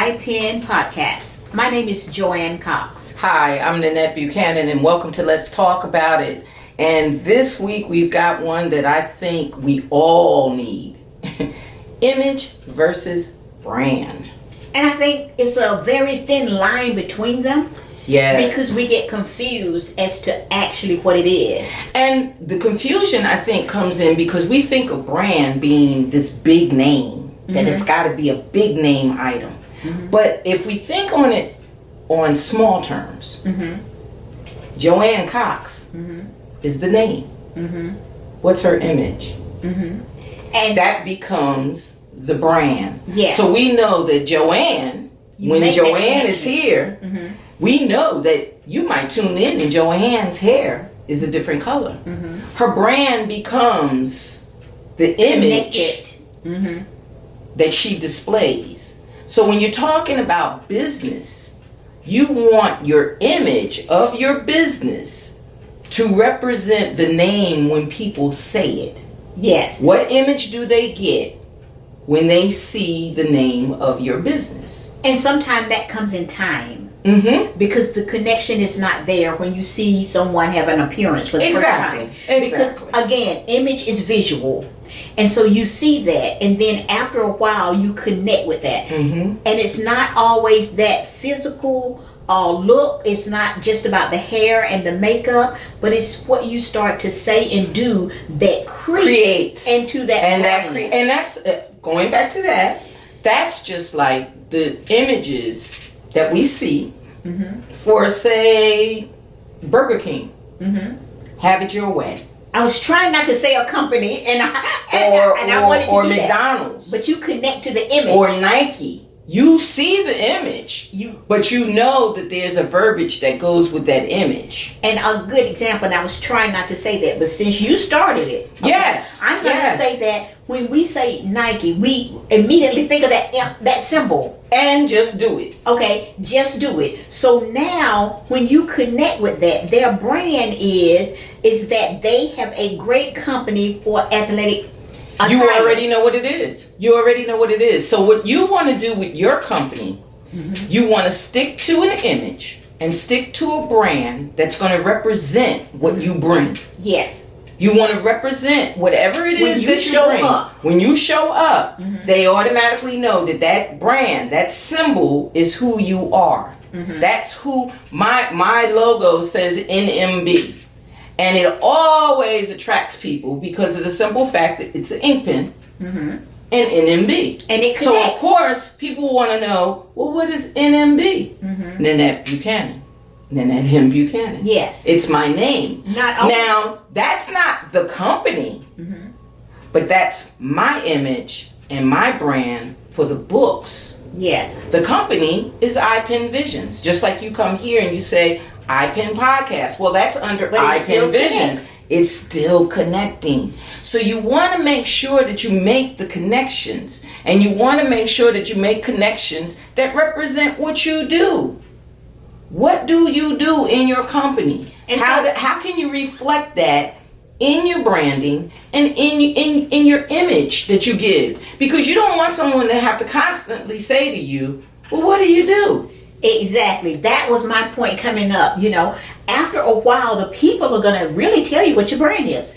IPN podcast. My name is Joanne Cox. Hi, I'm Nanette Buchanan, and welcome to Let's Talk About It. And this week we've got one that I think we all need. Image versus brand. And I think it's a very thin line between them. Yes. Because we get confused as to actually what it is. And the confusion, I think, comes in because we think of brand being this big name, that it's got to be a big name item. But if we think on it on small terms, Joanne Cox is the name. What's her image? And that becomes the brand. Yes. So we know that Joanne, when Joanne is here, we know that you might tune in and Joanne's hair is a different color. Her brand becomes the image that she displays. So when you're talking about business, you want your image of your business to represent the name when people say it. Yes. What image do they get when they see the name of your business? And sometimes that comes in time. Because the connection is not there when you see someone have an appearance for the first time. Because again, image is visual. And so you see that, and then after a while you connect with that. And it's not always that physical look. It's not just about the hair and the makeup, but it's what you start to say and do that creates into that brand. And that's going back to that. That's just like the images that we see for, say, Burger King. Have it your way. I was trying not to say a company, and I wanted to or do McDonald's, that. But you connect to the image. Or Nike. You see the image, but you know that there's a verbiage that goes with that image. And a good example, and I was trying not to say that, but since you started it, I'm going to say that when we say Nike, we immediately think of that symbol. And just do it. Okay, just do it. So now, when you connect with that, their brand is that they have a great company for athletic attire. You already know what it is. So what you want to do with your company, you want to stick to an image and stick to a brand that's going to represent what you bring. Yes. You want to represent whatever it is that you bring. When you show up, they automatically know that brand, that symbol is who you are. That's who my logo says NMB. And it always attracts people because of the simple fact that it's an ink pen and NMB. And it connects. So of course people want to know, well, what is NMB? Nanette Buchanan. Nanette M. Buchanan. Yes. It's my name. Now, that's not the company, but that's my image and my brand for the books. Yes. The company is iPen Visions. Just like you come here and you say, iPen Podcast. Well, that's under iPen Visions. It's still connecting. So you want to make sure that you make the connections. And you want to make sure that you make connections that represent what you do. What do you do in your company? And how can you reflect that in your branding and in your image that you give? Because you don't want someone to have to constantly say to you, well, what do you do? Exactly. That was my point coming up. After a while, the people are going to really tell you what your brand is.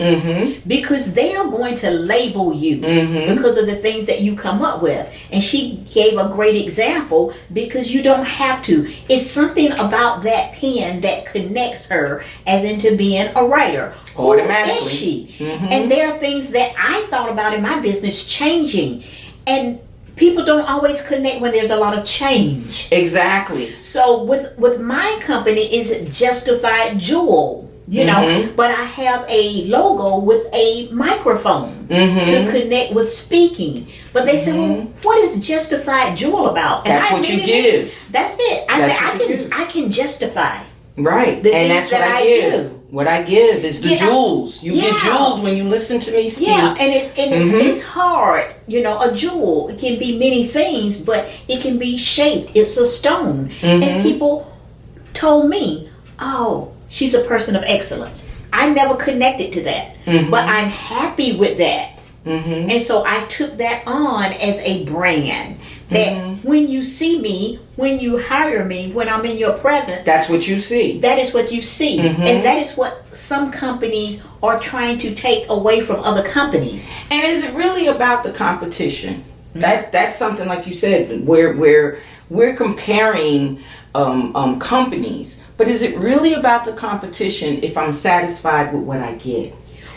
Because they are going to label you because of the things that you come up with. And she gave a great example because you don't have to. It's something about that pen that connects her as into being a writer. Automatically. Who is she? And there are things that I thought about in my business changing. And people don't always connect when there's a lot of change. Exactly. So with my company is Justified Jewel, but I have a logo with a microphone to connect with speaking. But they said, well, what is Justified Jewel about? And that's what you give. That's it. I can justify. Right. And that's what I give. What I give is the jewels. You get jewels when you listen to me speak. Yeah, and it's hard. A jewel, it can be many things, but it can be shaped. It's a stone. And people told me, oh, she's a person of excellence. I never connected to that. But I'm happy with that. And so I took that on as a brand That when you see me, when you hire me, when I'm in your presence, that's what you see. That is what you see. And that is what some companies are trying to take away from other companies. And is it really about the competition? That's something, like you said, where we're comparing companies. But is it really about the competition if I'm satisfied with what I get?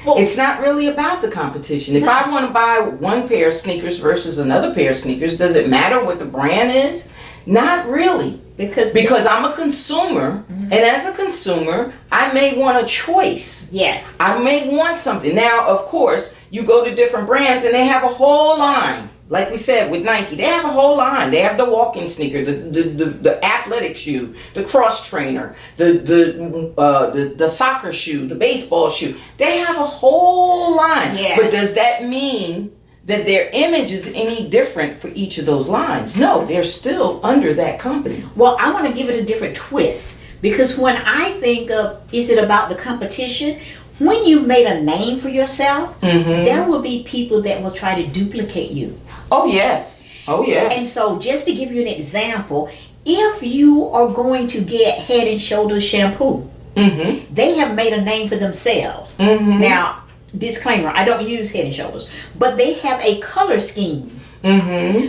Well, it's not really about the competition. If I want to buy one pair of sneakers versus another pair of sneakers, does it matter what the brand is? Not really. Because I'm a consumer, and as a consumer, I may want a choice. Yes. I may want something. Now, of course, you go to different brands and they have a whole line. Like we said with Nike, they have a whole line. They have the walking sneaker, the athletic shoe, the cross trainer, the soccer shoe, the baseball shoe. They have a whole line. Yeah. But does that mean that their image is any different for each of those lines? No, they're still under that company. Well, I want to give it a different twist, because when I think of, is it about the competition? When you've made a name for yourself, there will be people that will try to duplicate you. Oh, yes. Oh, yes. And so just to give you an example, if you are going to get Head and Shoulders shampoo, they have made a name for themselves. Now, disclaimer, I don't use Head and Shoulders, but they have a color scheme.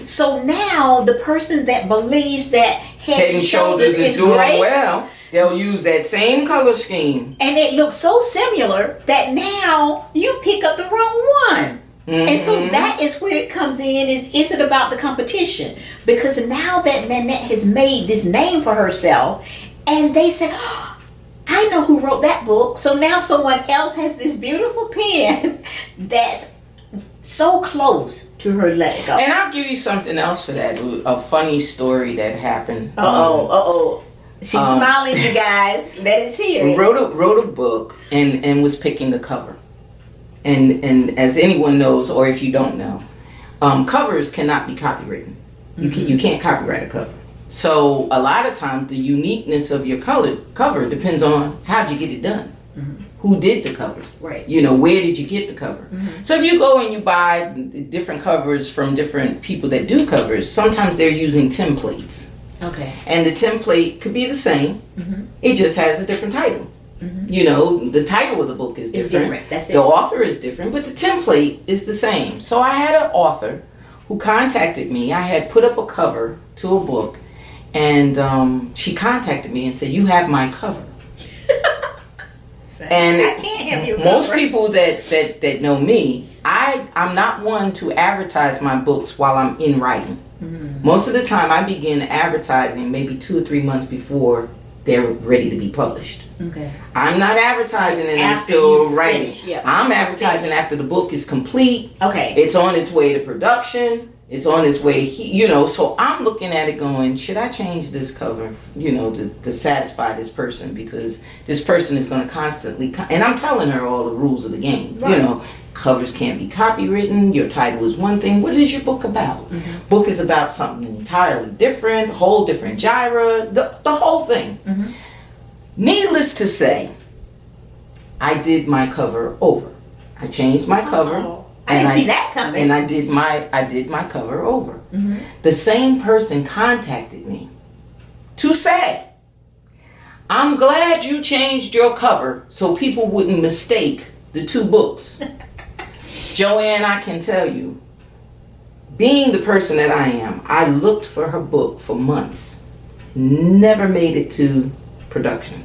So now the person that believes that Head and Shoulders is doing great, well, they'll use that same color scheme. And it looks so similar that now you pick up the wrong one. And so that is where it comes in. Is it about the competition? Because now that Nanette has made this name for herself, and they say, oh, I know who wrote that book. So now someone else has this beautiful pen that's so close to her let go. And I'll give you something else for that. A funny story that happened. She's smiling, you guys. Let us hear it. Wrote a book and was picking the cover. And as anyone knows, or if you don't know, covers cannot be copywritten. You can't copyright a cover. So a lot of times the uniqueness of your cover depends on how'd you get it done. Who did the cover? Right. You know, where did you get the cover? So if you go and you buy different covers from different people that do covers, sometimes they're using templates. Okay. And the template could be the same. It just has a different title. You know, the title of the book is different. That's it. The author is different, but the template is the same. So I had an author who contacted me. I had put up a cover to a book, and she contacted me and said, "You have my cover." And I can't have your most cover. people that know me, I'm not one to advertise my books while I'm in writing. Most of the time I begin advertising maybe 2 or 3 months before they're ready to be published. Okay. I'm not advertising and I'm still writing. I'm advertising after the book is complete. Okay. It's on its way to production. It's on its way, so I'm looking at it going, should I change this cover, to satisfy this person? Because this person is going to constantly, and I'm telling her all the rules of the game. Right. Covers can't be copywritten. Your title is one thing. What is your book about? Book is about something entirely different, whole different genre, the whole thing. Needless to say, I did my cover over. I changed my cover. I didn't see that coming. And I did my cover over. The same person contacted me to say, I'm glad you changed your cover so people wouldn't mistake the two books. Joanne, I can tell you, being the person that I am, I looked for her book for months. Never made it to production.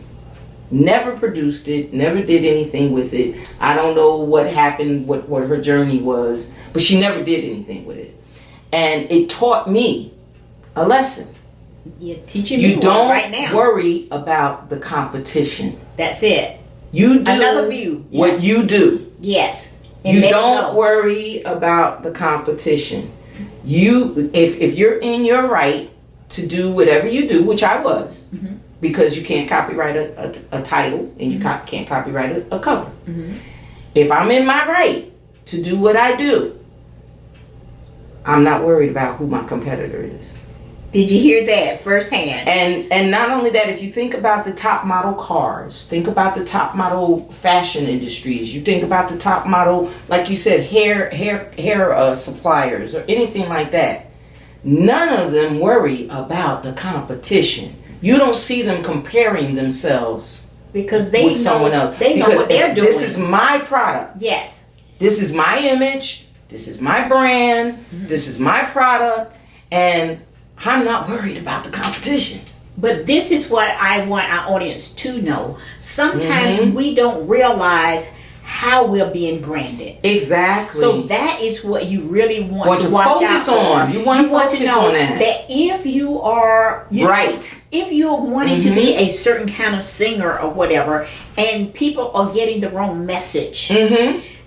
Never produced it, never did anything with it. I don't know what happened, what her journey was, but she never did anything with it. And it taught me a lesson. You're teaching me right now. You don't worry about the competition. That's it. You do another view. What you do. Yes. And you don't worry about the competition. If you're in your right to do whatever you do, which I was, because you can't copyright a title and you can't copyright a cover. If I'm in my right to do what I do, I'm not worried about who my competitor is. Did you hear that firsthand? And not only that, if you think about the top model cars, think about the top model fashion industries, you think about the top model, like you said, hair suppliers or anything like that. none of them worry about the competition. You don't see them comparing themselves because they with someone else. They know what they're doing. This is my product. Yes. This is my image. This is my brand. This is my product. And I'm not worried about the competition. But this is what I want our audience to know. Sometimes we don't realize how we're being branded. Exactly. So that is what you really want to watch focus out on. You want to focus know on that. If you are if you're wanting to be a certain kind of singer or whatever, and people are getting the wrong message,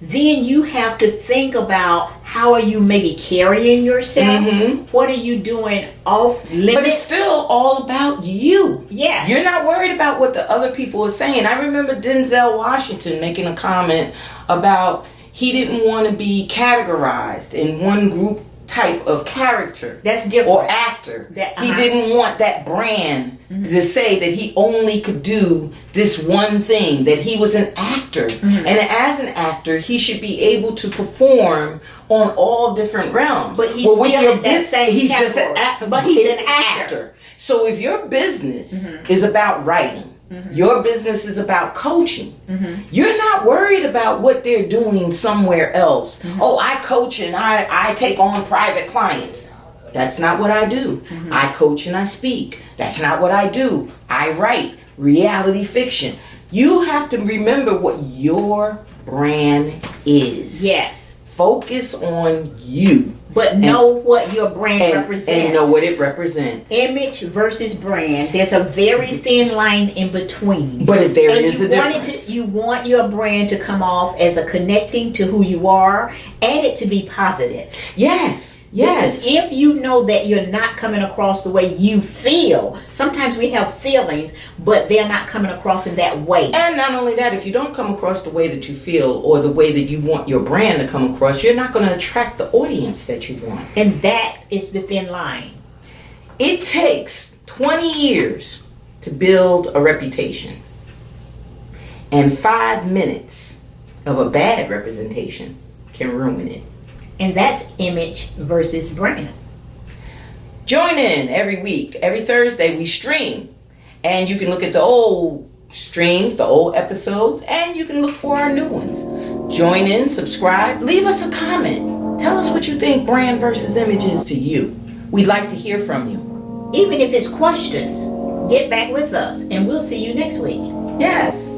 then you have to think about how are you maybe carrying yourself? What are you doing off limits? But it's still all about you. Yeah. You're not worried about what the other people are saying. I remember Denzel Washington making a comment about he didn't want to be categorized in one group type of character. That's different. Or actor. He didn't want that brand to say that he only could do this one thing, that he was an actor. And as an actor, he should be able to perform on all different realms. But he's he's just an actor. But he's an actor. So if your business is about writing, your business is about coaching, you're not worried about what they're doing somewhere else. Oh, I coach and I take on private clients. That's not what I do. I coach and I speak. That's not what I do. I write reality fiction. You have to remember what your brand is. Yes. Focus on you. But know what your brand represents. And know what it represents. Image versus brand. There's a very thin line in between. But there is a difference. You want your brand to come off as a connecting to who you are and it to be positive. Yes. Because if you know that you're not coming across the way you feel, sometimes we have feelings, but they're not coming across in that way. And not only that, if you don't come across the way that you feel or the way that you want your brand to come across, you're not going to attract the audience that you want. And that is the thin line. It takes 20 years to build a reputation. And 5 minutes of a bad representation can ruin it. And that's image versus brand. Join in every week. Every Thursday we stream. And you can look at the old streams, the old episodes, and you can look for our new ones. Join in, subscribe, leave us a comment. Tell us what you think brand versus image is to you. We'd like to hear from you. Even if it's questions, get back with us and we'll see you next week. Yes.